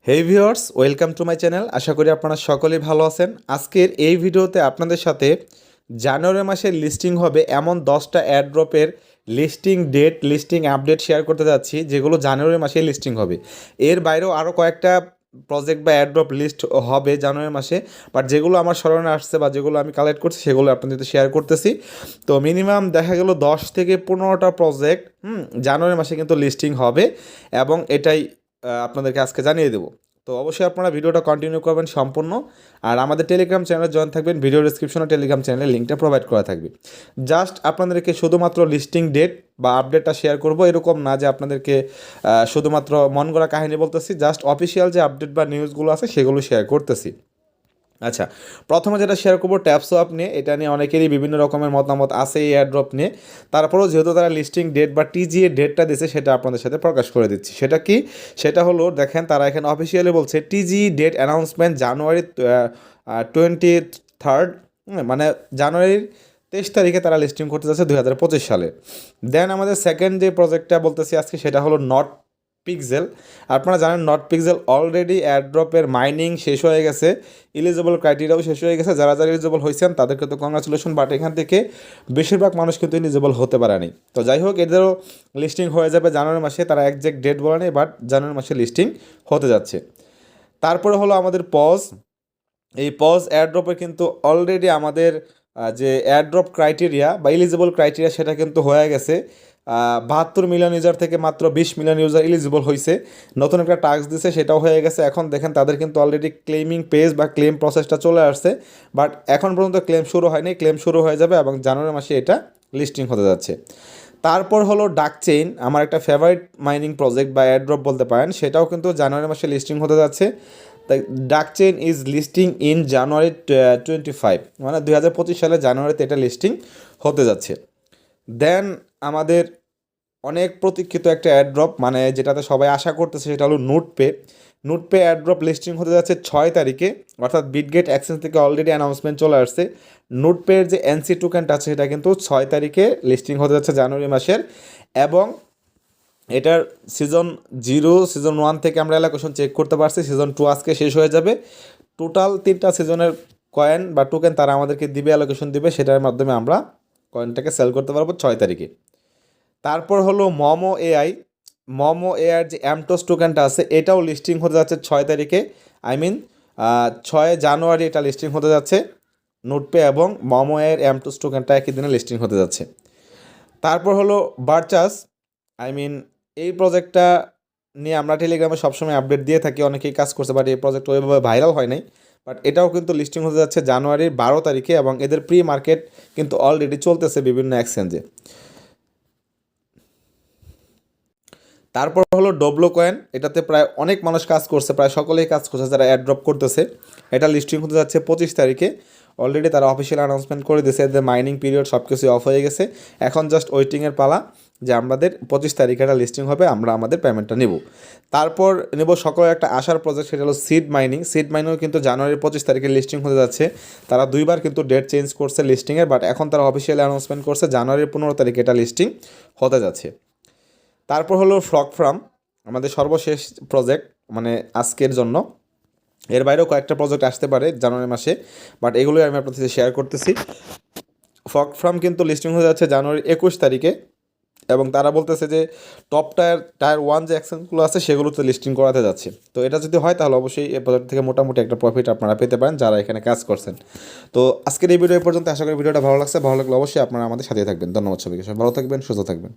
Hey viewers, welcome to my channel. আশা করি আপনারা সকলেই ভালো আছেন। আজকের এই ভিডিওতে আপনাদের সাথে জানুয়ারি মাসের লিস্টিং হবে এমন 10টা অ্যাড্রপের listing date, listing update share করতে যাচ্ছি, যেগুলো জানুয়ারি মাসে লিস্টিং হবে। এর বাইরেও আরও কয়েকটা প্রজেক্ট বা অ্যাড্রপ লিস্ট হবে জানুয়ারি মাসে, বাট যেগুলো আমার স্মরণে আসছে বা যেগুলো আমি কালেক্ট করছি সেগুলো আপনাদের সাথে শেয়ার করতেছি। তো মিনিমাম দেখা গেল 10 থেকে 15টা প্রজেক্ট জানুয়ারি মাসে কিন্তু লিস্টিং হবে, এবং এটাই আপনাদেরকে আজকে জানিয়ে দেবো। তো অবশ্যই আপনারা ভিডিওটা কন্টিনিউ করবেন সম্পূর্ণ, আর আমাদের টেলিগ্রাম চ্যানেলে জয়েন থাকবেন। ভিডিও ডিসক্রিপশনে টেলিগ্রাম চ্যানেলের লিঙ্কটা প্রোভাইড করা থাকবে। জাস্ট আপনাদেরকে শুধুমাত্র লিস্টিং ডেট বা আপডেটটা শেয়ার করব, এরকম না যে আপনাদেরকে শুধুমাত্র মন গড়া কাহিনী বলতেছি। জাস্ট অফিসিয়াল যে আপডেট বা নিউজগুলো আছে সেগুলো শেয়ার করতেছি। আচ্ছা, প্রথমে যেটা শেয়ার করবো ট্যাপসোয়াপ নিয়ে। এটা নিয়ে অনেকেরই বিভিন্ন রকমের মতামত আছে এই এয়ারড্রপ নিয়ে। তারপরেও যেহেতু তারা লিস্টিং ডেট বা টিজিএ ডেটটা দিয়েছে, সেটা আপনাদের সাথে প্রকাশ করে দিচ্ছি। সেটা কি? সেটা হলো, দেখেন তারা এখানে অফিসিয়ালি বলছে টিজি ডেট অ্যানাউন্সমেন্ট জানুয়ারি 23rd, মানে জানুয়ারির 23 তারিখে তারা লিস্টিং করতে যাচ্ছে 2025 সালে। দেন আমাদের সেকেন্ড যে প্রজেক্টটা বলতেছি আজকে, সেটা হলো নট পিক্সেল। আপনারা জানেন নট পিক্সেল অলরেডি এয়ারড্রপের মাইনিং শেষ হয়ে গেছে, ইলিজিবল ক্রাইটেরিয়াও শেষ হয়ে গেছে। যারা যারা ইলিজিবল হয়েছেন তাদেরকে তো কংগ্রাচুলেশন, বাট এখান থেকে বেশিরভাগ মানুষ কিন্তু ইলিজিবল হতে পারেনি। তো যাই হোক, এদেরও লিস্টিং হয়ে যাবে জানুয়ারি মাসে। তারা একজ্যাক্ট ডেট বলেনি, বাট জানুয়ারি মাসে লিস্টিং হতে যাচ্ছে। তারপরে হলো আমাদের পজ। এই পজ এয়ারড্রপে কিন্তু অলরেডি আমাদের যে এয়ারড্রপ ক্রাইটেরিয়া বা ইলিজিবল ক্রাইটেরিয়া, সেটা কিন্তু হয়ে গেছে। 72 মিলিয়ন ইউজার থেকে মাত্র 20 মিলিয়ন ইউজার ইলিজিবল হয়েছে। নতুন একটা টাস্ক দিছে, সেটাও হয়ে গেছে। এখন দেখেন তাদের কিন্তু অলরেডি ক্লেমিং পেজ বা ক্লেম প্রসেসটা চলে আসছে, বাট এখন পর্যন্ত ক্লেম শুরু হয়নি। ক্লেম শুরু হয়ে যাবে এবং জানুয়ারি মাসে এটা লিস্টিং হতে যাচ্ছে। তারপর হলো ডাকচেইন, আমার একটা ফেভারিট মাইনিং প্রজেক্ট বা এয়ারড্রপ বলতে পারেন, সেটাও কিন্তু জানুয়ারি মাসে লিস্টিং হতে যাচ্ছে। তাই ডাকচেইন ইজ লিস্টিং ইন জানুয়ারি 25, মানে 2025 সালে জানুয়ারিতে এটা লিস্টিং হতে যাচ্ছে। দেন আমাদের অনেক প্রতীক্ষিত একটা অ্যাড্রপ, মানে যেটাতে সবাই আশা করতেছে, সেটা হলো নোটপে। নোটপে অ্যাড্রপ লিস্টিং হতে যাচ্ছে 6 তারিখে, অর্থাৎ বিটগেট এক্সচেঞ্জ থেকে অলরেডি অ্যানাউন্সমেন্ট চলে আসছে। নোটপের যে এনসি টোকেনটা আছে, সেটা কিন্তু 6 তারিখে লিস্টিং হতে যাচ্ছে জানুয়ারি মাসের। এবং এটার সিজন 1 থেকে আমরা অ্যালোকেশন চেক করতে পারছি, সিজন 2 আজকে শেষ হয়ে যাবে। টোটাল 3টা সিজনের কয়েন বা টোকেন তারা আমাদেরকে দিবে, অ্যালোকেশন দিবে, সেটার মাধ্যমে আমরা কয়েনটাকে সেল করতে পারবো 6 তারিখে। তারপর হলো মোমো এআর যে অ্যামটোস টোকেনটা আছে, এটাও লিস্টিং হতে যাচ্ছে 6 তারিখে। আই মিন 6 জানুয়ারি এটা লিস্টিং হতে যাচ্ছে। নোটপে এবং মোমো এর অ্যামটোস টোকেনটা একই দিনে লিস্টিং হতে যাচ্ছে। তারপর হলো বার্চাস। আই মিন এই প্রজেক্টটা নিয়ে আমরা টেলিগ্রামে সবসময় আপডেট দিয়ে থাকি, অনেকেই কাজ করছে, বাট এই প্রজেক্ট ওইভাবে ভাইরাল হয় নাই। বাট এটাও কিন্তু লিস্টিং হতে যাচ্ছে জানুয়ারির 12 তারিখে, এবং এদের প্রি মার্কেট কিন্তু অলরেডি চলতেছে বিভিন্ন এক্সচেঞ্জে। তারপর হলো ডবলো কয়েন। এটাতে প্রায় অনেক মানুষ কাজ করছে, প্রায় সকলেই কাজ করছে যারা অ্যাড্রপ করতেছে। এটা লিস্টিং হতে যাচ্ছে 25 তারিখে। অলরেডি তারা অফিসিয়াল অ্যানাউন্সমেন্ট করে দিয়েছে, এদের মাইনিং পিরিয়ড সব কিছু অফ হয়ে গেছে। এখন জাস্ট ওয়েটিংয়ের পালা যে আমাদের 25 তারিখে এটা লিস্টিং হবে, আমরা আমাদের পেমেন্টটা নেব। তারপর নেব সকলের একটা আশার প্রজেক্ট, সেটা হলো সিড মাইনিং। সিড মাইনিংও কিন্তু জানুয়ারির 25 তারিখে লিস্টিং হতে যাচ্ছে। তারা দুইবার কিন্তু ডেট চেঞ্জ করছে লিস্টিংয়ের, বাট এখন তারা অফিসিয়াল অ্যানাউন্সমেন্ট করছে জানুয়ারির 15 তারিখে এটা লিস্টিং হতে যাচ্ছে। তারপর হলো ফ্রগ ফার্ম, আমাদের সর্বশেষ প্রজেক্ট মানে আজকের জন্য। এর বাইরেও কয়েকটা প্রজেক্ট আসতে পারে জানুয়ারি মাসে, বাট এগুলোই আমি আপনাদের সাথে শেয়ার করতেছি। ফ্রগ ফার্ম কিন্তু লিস্টিং হয়ে যাচ্ছে জানুয়ারি 21 তারিখে, এবং তারা বলতেছে যে টপ টায়ার 1 যে এক্সচেঞ্জগুলো আছে সেগুলোতে লিস্টিং করাতে যাচ্ছে। তো এটা যদি হয়, তাহলে অবশ্যই এই প্রজেক্ট থেকে মোটামুটি একটা প্রফিট আপনারা পেতে পারেন যারা এখানে কাজ করছেন। তো আজকের এই ভিডিও পর্যন্ত। আশা করি ভিডিওটা ভালো লাগছে। ভালো লাগলে অবশ্যই আপনারা আমাদের সাথে থাকবেন। ধন্যবাদ সবাইকে। সবাই ভালো থাকবেন, সুস্থ থাকবেন।